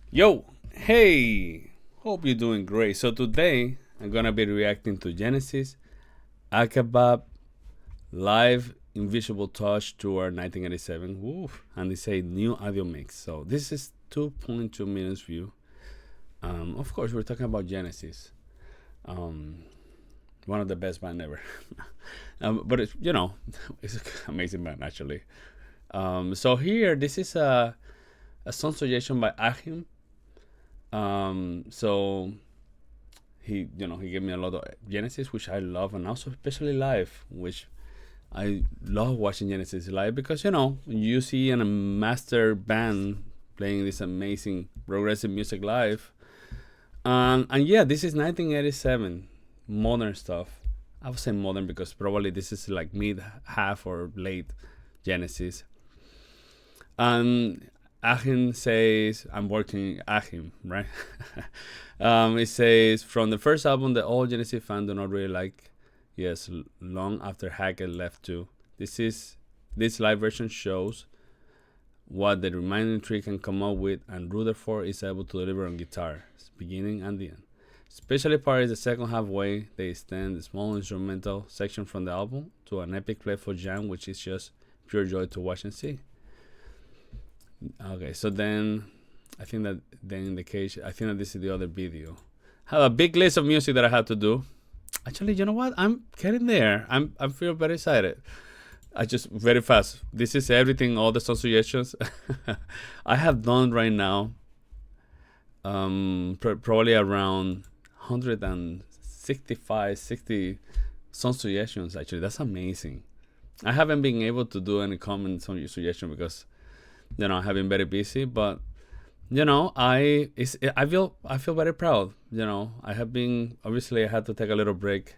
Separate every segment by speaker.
Speaker 1: Yo, hey, hope you're doing great. So today I'm gonna be reacting to Genesis, Abacab, Live Invisible Touch Tour 1987. Woof, and it's a new audio mix. So this is 2.2 minutes view. Of course, we're talking about Genesis, um, one of the best band ever. But it's an amazing band actually. So here, this is a song suggestion by Achim. So he gave me a lot of Genesis, which I love, and also especially live, which I love watching Genesis live because you see a master band playing this amazing progressive music live, and yeah, this is 1987 modern stuff. I would say modern because probably this is like mid half or late Genesis. And Achim says, I'm working Achim, right? It says, from the first album that all Genesis fans do not really like, yes, long after Hackett left too. This live version shows what the remaining three can come up with, and Rutherford is able to deliver on guitar, beginning and the end. Especially part is the second halfway, they extend the small instrumental section from the album to an epic playful jam, which is just pure joy to watch and see. Okay, so then I think that then in the case, I think that this is the other video. I have a big list of music that I have to do. Actually, you know what? I'm getting there. I feel very excited. I just very fast. This is everything, all the song suggestions I have done right now. Probably around 165, 60 song suggestions. Actually, that's amazing. I haven't been able to do any comments on your suggestion because I have been very busy, but I feel very proud. I have been, obviously I had to take a little break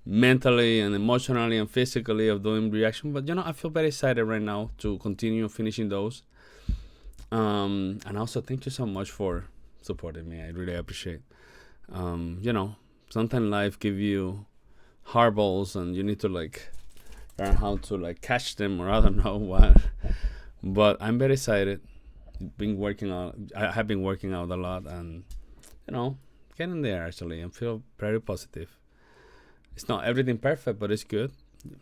Speaker 1: mentally and emotionally and physically of doing reaction, but I feel very excited right now to continue finishing those. And also thank you so much for supporting me. I really appreciate. Sometimes life give you hard balls and you need to learn how to catch them, or I don't know what. But I'm very excited. I have been working out a lot, and getting there actually. I feel very positive. It's not everything perfect, but it's good.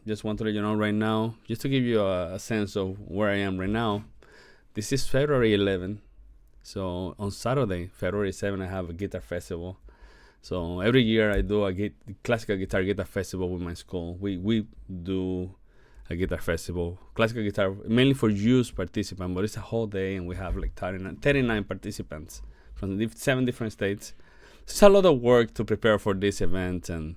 Speaker 1: Just want to let you know right now, just to give you a sense of where I am right now. This is February 11. So on Saturday, February 7, I have a guitar festival. So every year I do a classical guitar festival with my school. We do a guitar festival, classical guitar, mainly for youth participants, but it's a whole day, and we have 39 participants from 7 different states. It's a lot of work to prepare for this event, and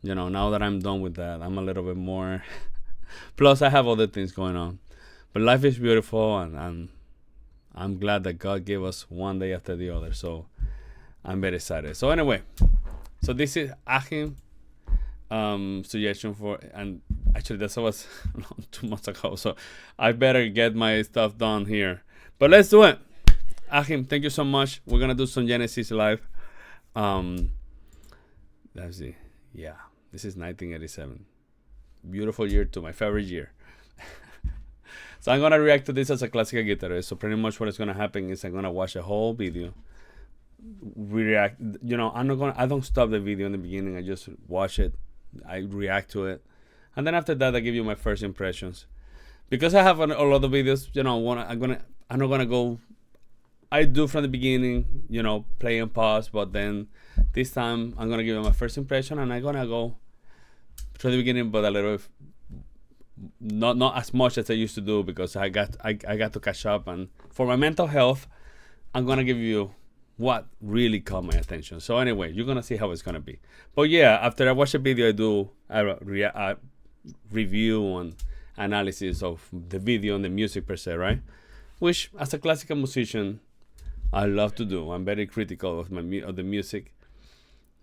Speaker 1: now that I'm done with that, I'm a little bit more. Plus, I have other things going on, but life is beautiful, and I'm glad that God gave us one day after the other. So I'm very excited. So anyway, so this is Achim suggestion for, and actually that was 2 months ago, so I better get my stuff done here, but let's do it. Achim, thank you so much. We're gonna do some Genesis live. Let's see. Yeah, this is 1987, beautiful year too, my favorite year. So I'm gonna react to this as a classical guitarist. So pretty much what is gonna happen is I'm gonna watch a whole video, react. I don't stop the video in the beginning. I just watch it, I react to it, and then after that I give you my first impressions. Because I have a lot of videos, I'm not gonna go. I do from the beginning, play and pause, but then this time I'm gonna give you my first impression, and I'm gonna go from the beginning, but a little, not as much as I used to do, because I got to catch up, and for my mental health, I'm gonna give you what really caught my attention. So anyway, you're gonna see how it's gonna be. But yeah, after I watch the video, I do a review and analysis of the video and the music per se, right? Which, as a classical musician, I love to do. I'm very critical of the music.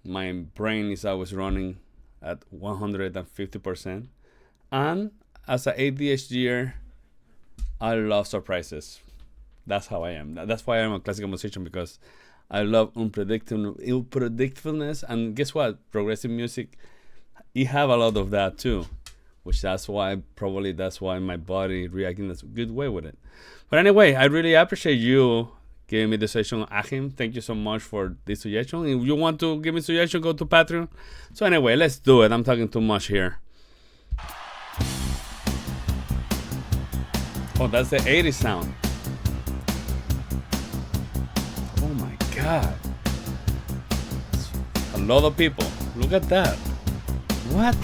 Speaker 1: My brain is always running at 150%, and as an ADHDer, I love surprises. That's how I am. That's why I'm a classical musician, because I love unpredictableness. And guess what? Progressive music, you have a lot of that too, which that's why my body reacting in a good way with it. But anyway, I really appreciate you giving me the suggestion. Achim, thank you so much for this suggestion. If you want to give me suggestion, go to Patreon. So anyway, let's do it. I'm talking too much here. Oh, that's the 80s sound. Oh my God. A lot of people. Look at that. What?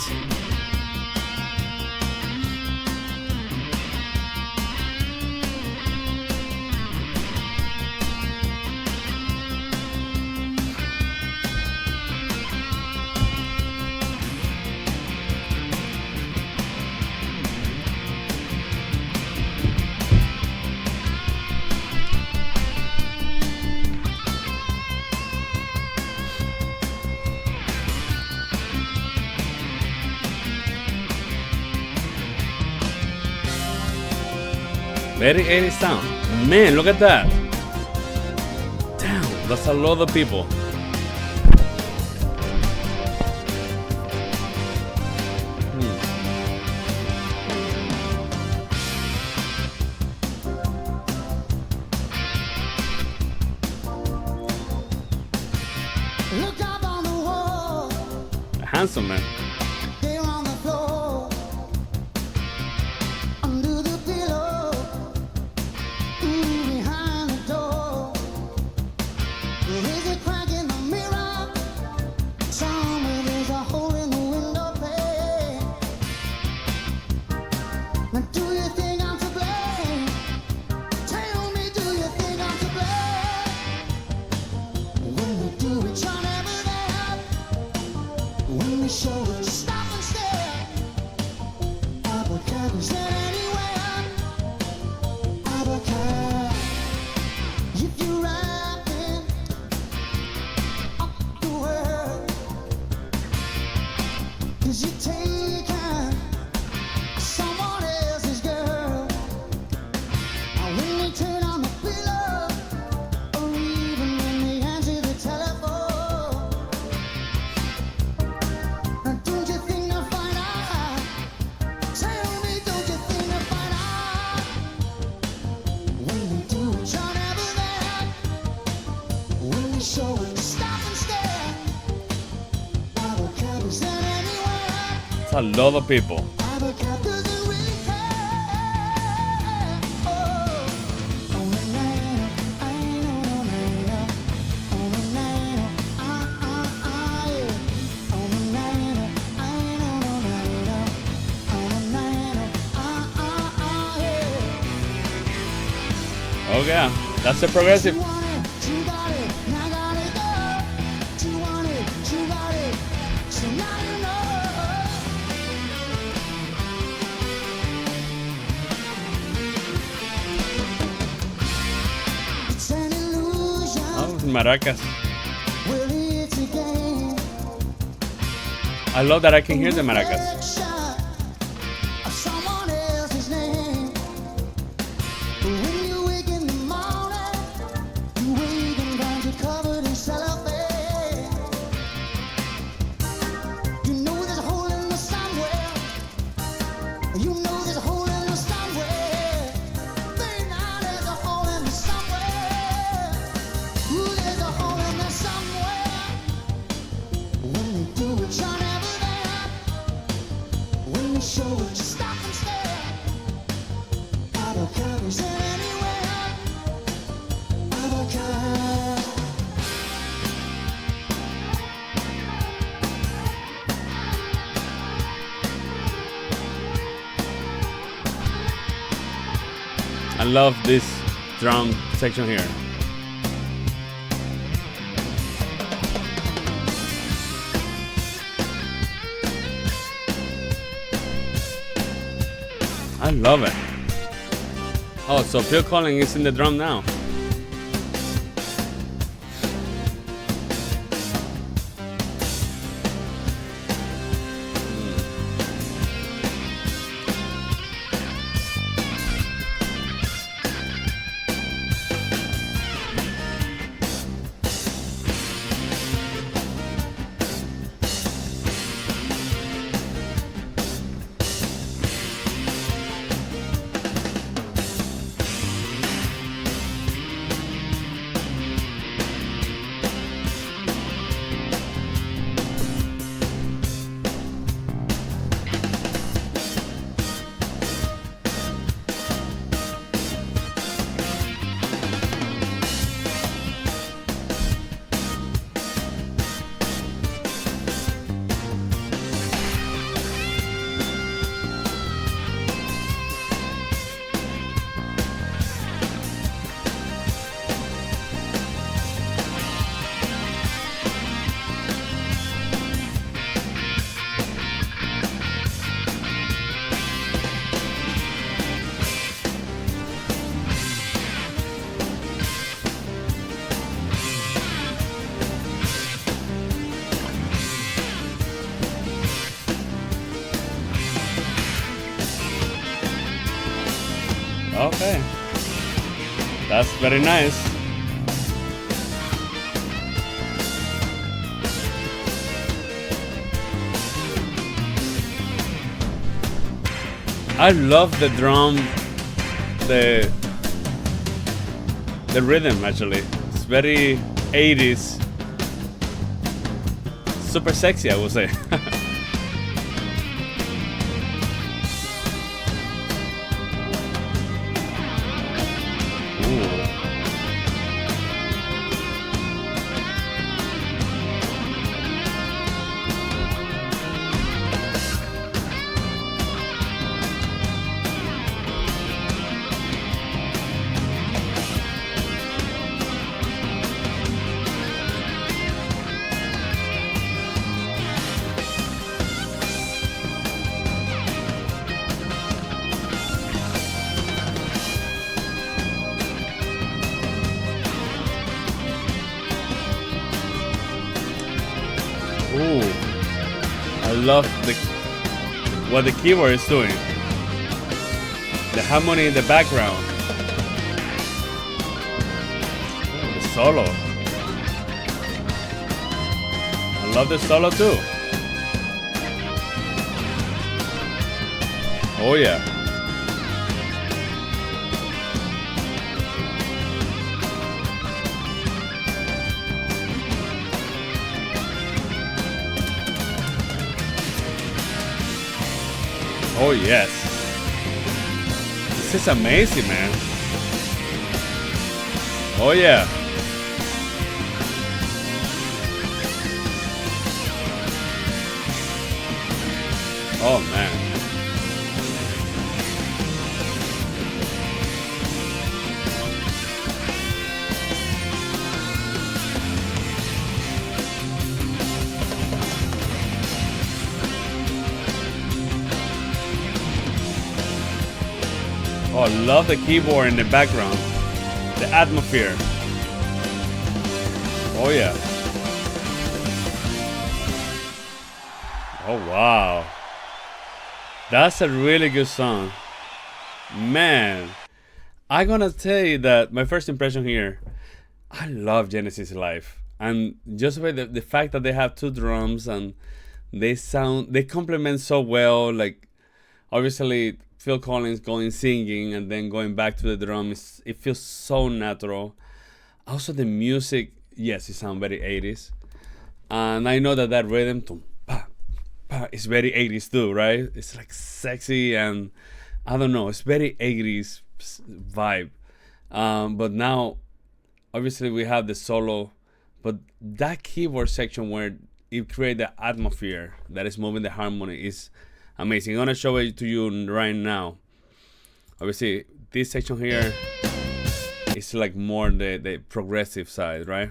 Speaker 1: Very 80s sound. Man, look at that. Damn, that's a lot of people.
Speaker 2: Look up on the wall.
Speaker 1: A handsome man.
Speaker 2: Here on the floor. Under the pillow. Behind the door. There is a crack in the mirror. Somewhere there's a hole in the window pane. Now do you think I'm to blame? Tell me, do you think I'm to blame? When we do it, you're never there. When we show it, stop and stare. Abacab is anywhere. Abacab. If you're rapping up the world, 'cause you're taking someone else's girl. And when they turn on the pillow, or even when they answer the telephone, now don't you think they'll find out? Tell me, don't you think they'll find out? When we do it, you're never there. When we show it, stop and stare. Abacab is anywhere.
Speaker 1: It's a lot of people.
Speaker 2: Abacab doesn't really care. Oh, on the night, I know, on the night, on the night, yeah. On the night, I know, on the night, on the night, yeah.
Speaker 1: Oh yeah, that's the progressive.
Speaker 2: You want it, you got it, now got it, go. You want it, you got it, so now you know. It's an illusion,
Speaker 1: Oh, maracas.
Speaker 2: really it's a game.
Speaker 1: I love that I can hear the maracas.
Speaker 2: Reflection of someone else's name. When you wake in the morning, you wake and find you covered in cellophane. You know there's a hole in the somewhere. You know there's a hole in the somewhere. Think now there's a hole in the somewhere. Ooh, there's a hole in the somewhere. When we do it, you're never there. When we show it, you stop and stare. Abacab is anywhere. Abacab.
Speaker 1: I love this drum section here. I love it. Oh, so Phil Collins is in the drum now. Okay. That's very nice. I love the drum, the rhythm actually. It's very 80s. Super sexy, I would say. Ooh, I love what the keyboard is doing. The harmony in the background. The solo. I love the solo too. Oh yeah. Oh yes. This is amazing, man. Oh yeah. Oh man. Oh, I love the keyboard in the background. The atmosphere. Oh yeah. Oh wow. That's a really good song. Man, I'm gonna tell you that my first impression here, I love Genesis live. And just by the fact that they have two drums and they complement so well. Like, obviously, Phil Collins going singing and then going back to the drums, it feels so natural. Also, the music, yes, it sounds very 80s. And I know that rhythm, tum, pa, pa, is very 80s too, right? It's like sexy and I don't know, it's very 80s vibe. But now, obviously, we have the solo, but that keyboard section where it creates the atmosphere that is moving the harmony is amazing. I'm gonna show it to you right now. Obviously, this section here is like more the progressive side, right?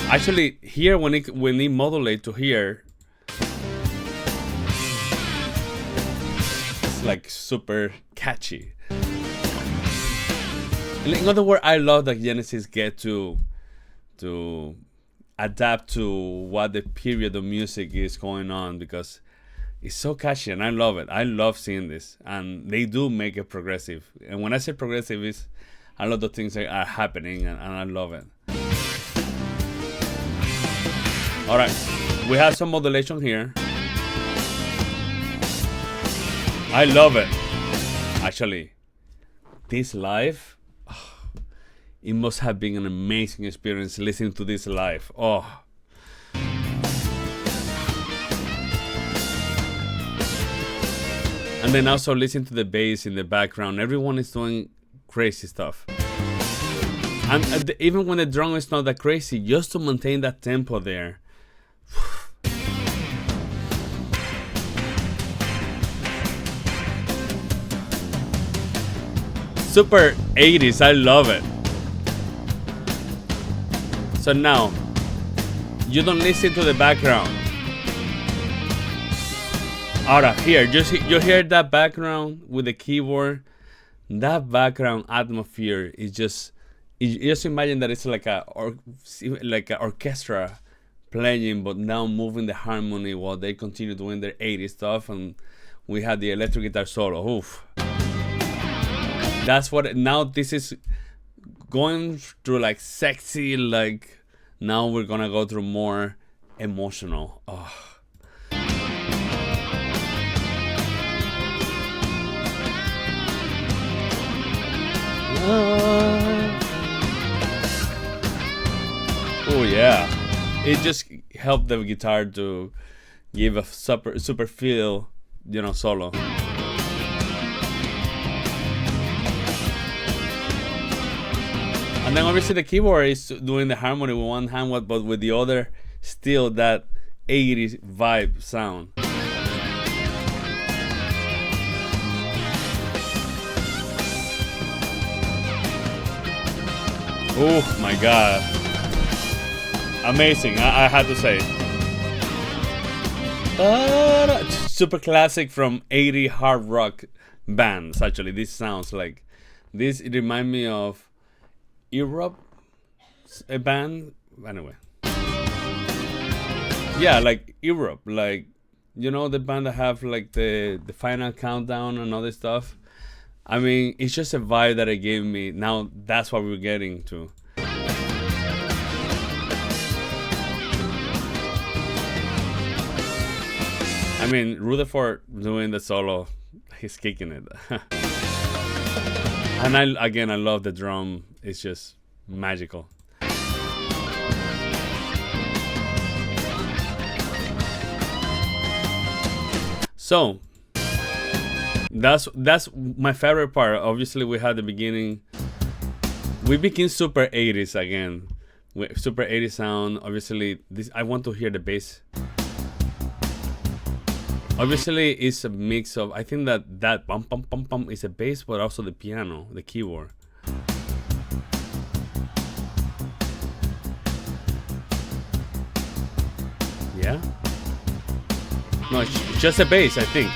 Speaker 1: Actually, here when it modulate to here, it's like super catchy. In other words, I love that Genesis get to adapt to what the period of music is going on because it's so catchy and I love it. I love seeing this, and they do make it progressive. And when I say progressive, is a lot of things are happening, and I love it. All right, we have some modulation here. I love it. Actually, this live, it must have been an amazing experience listening to this live. Oh. And then also listen to the bass in the background. Everyone is doing crazy stuff. And even when the drum is not that crazy, just to maintain that tempo there. Super 80s, I love it. So now, you don't listen to the background. Ahora, here, you hear that background with the keyboard. That background atmosphere is just, you just imagine that it's like a orchestra playing, but now moving the harmony while they continue doing their 80s stuff, and we had the electric guitar solo. Oof. That's what now this is going through, like sexy, like now we're gonna go through more emotional. Oh. Oh yeah, it just helped the guitar to give a super feel, solo. And then obviously the keyboard is doing the harmony with one hand, but with the other, still that 80s vibe sound. Oh my god. Amazing, I had to say. Super classic from 80 hard rock bands, actually. This sounds like, it reminds me of Europe, a band. Anyway, yeah, like Europe, like the band that have like the final countdown and all this stuff. I mean, it's just a vibe that it gave me. Now that's what we're getting to. I mean, Rutherford doing the solo, he's kicking it. And I love the drum. It's just magical. So that's my favorite part. Obviously, we had the beginning. We became super 80s again, with super 80s sound. Obviously, I want to hear the bass. Obviously, it's a mix of. I think that bum bum bum bum is a bass, but also the piano, the keyboard. Yeah. No, it's just a bass. I think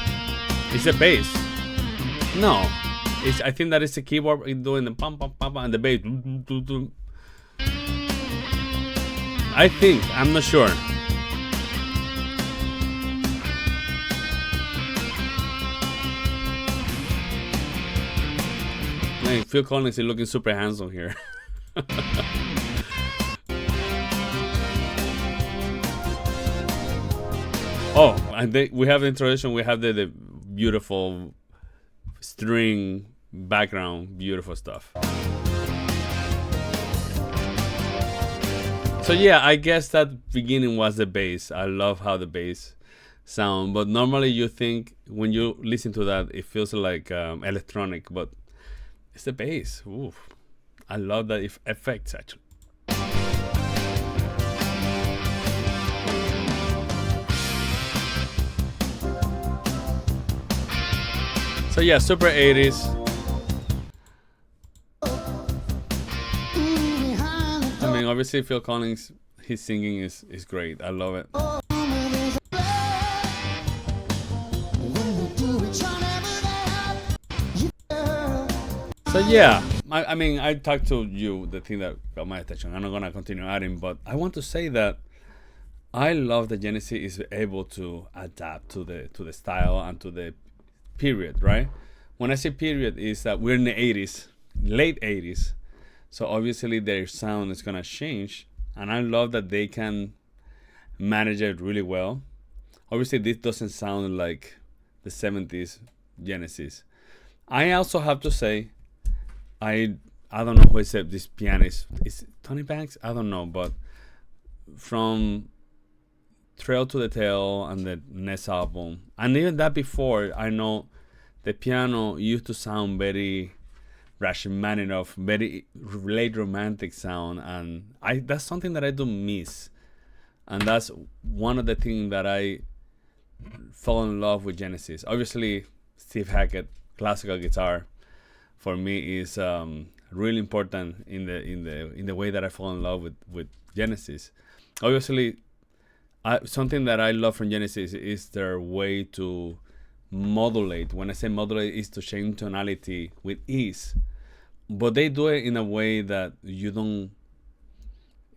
Speaker 1: it's a bass. No, I think that it's the keyboard doing the pum pum pum and the bass. I think. I'm not sure. Man, Phil Collins is looking super handsome here. Oh, and we have the introduction. We have the beautiful string background, beautiful stuff. So yeah, I guess that beginning was the bass. I love how the bass sound, but normally you think when you listen to that, it feels like electronic, but it's the bass. Oof. I love that effects actually. So yeah, super 80s. I mean, obviously Phil Collins, his singing is great. I love it. So yeah, I mean, I talked to you the thing that got my attention. I'm not gonna continue adding, but I want to say that I love that Genesis is able to adapt to the style and to the period, right? When I say period, is that we're in the 80s, late 80s, so obviously their sound is gonna change, and I love that they can manage it really well. Obviously, this doesn't sound like the 70s Genesis. I also have to say, I don't know who is this pianist. Is it Tony Banks? I don't know, but from Trail to the Tail and the next album, and even that before, I know the piano used to sound very Rachmaninoff, very late romantic sound, and that's something that I do miss, and that's one of the things that I fell in love with Genesis. Obviously, Steve Hackett, classical guitar, for me is really important in the way that I fall in love with Genesis. Obviously, something that I love from Genesis is their way to modulate. When I say modulate, is to change tonality with ease, but they do it in a way that you don't.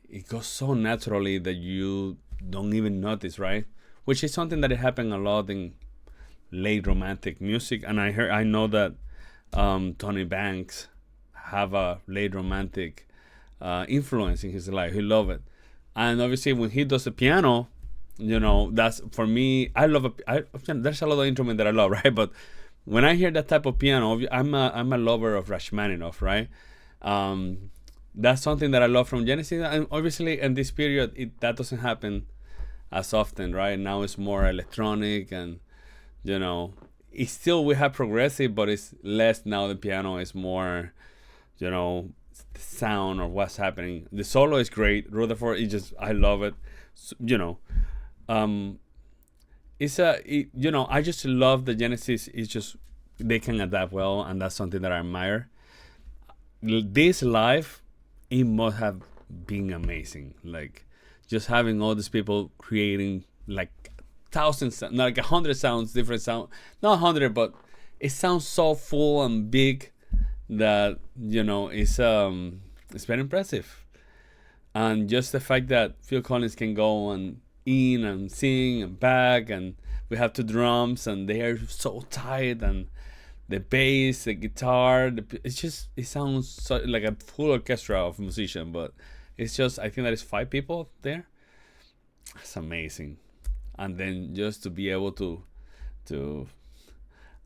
Speaker 1: It goes so naturally that you don't even notice, right? Which is something that happened a lot in late romantic music, and I know that Tony Banks have a late romantic influence in his life. He love it, and obviously when he does the piano, that's for me. I love there's a lot of instrument that I love, right? But when I hear that type of piano, I'm a lover of Rachmaninoff, right? That's something that I love from Genesis, and obviously in this period that doesn't happen as often, right? Now it's more electronic, and it's still we have progressive, but it's less now. The piano is more, the sound or what's happening. The solo is great. Rutherford, I love it. Um, I just love the Genesis. It's just they can adapt well, and that's something that I admire. This live, it must have been amazing. Like just having all these people creating like thousands, not like 100 sounds, different sound, not 100, but it sounds so full and big that it's very impressive. And just the fact that Phil Collins can go and in and sing and back, and we have two drums and they are so tight, and the bass, the guitar, it sounds so, like a full orchestra of musician, but it's just, I think that is 5 people there. It's amazing. And then just to be able to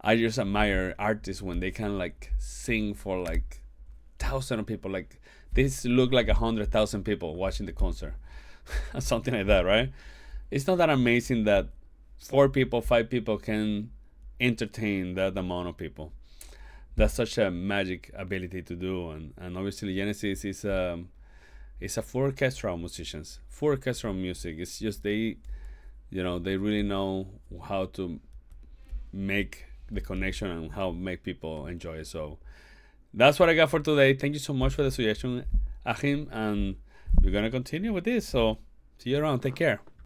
Speaker 1: I just admire artists when they can like sing for like thousands of people. Like this look like 100,000 people watching the concert, something like that, right? It's not that amazing that 4 people, 5 people can entertain that amount of people. That's such a magic ability to do, and obviously Genesis is a full orchestra of musicians, full orchestra of music. It's just they really know how to make the connection and how make people enjoy it. So that's what I got for today. Thank you so much for the suggestion, Achim, and we're gonna continue with this. So see you around. Take care.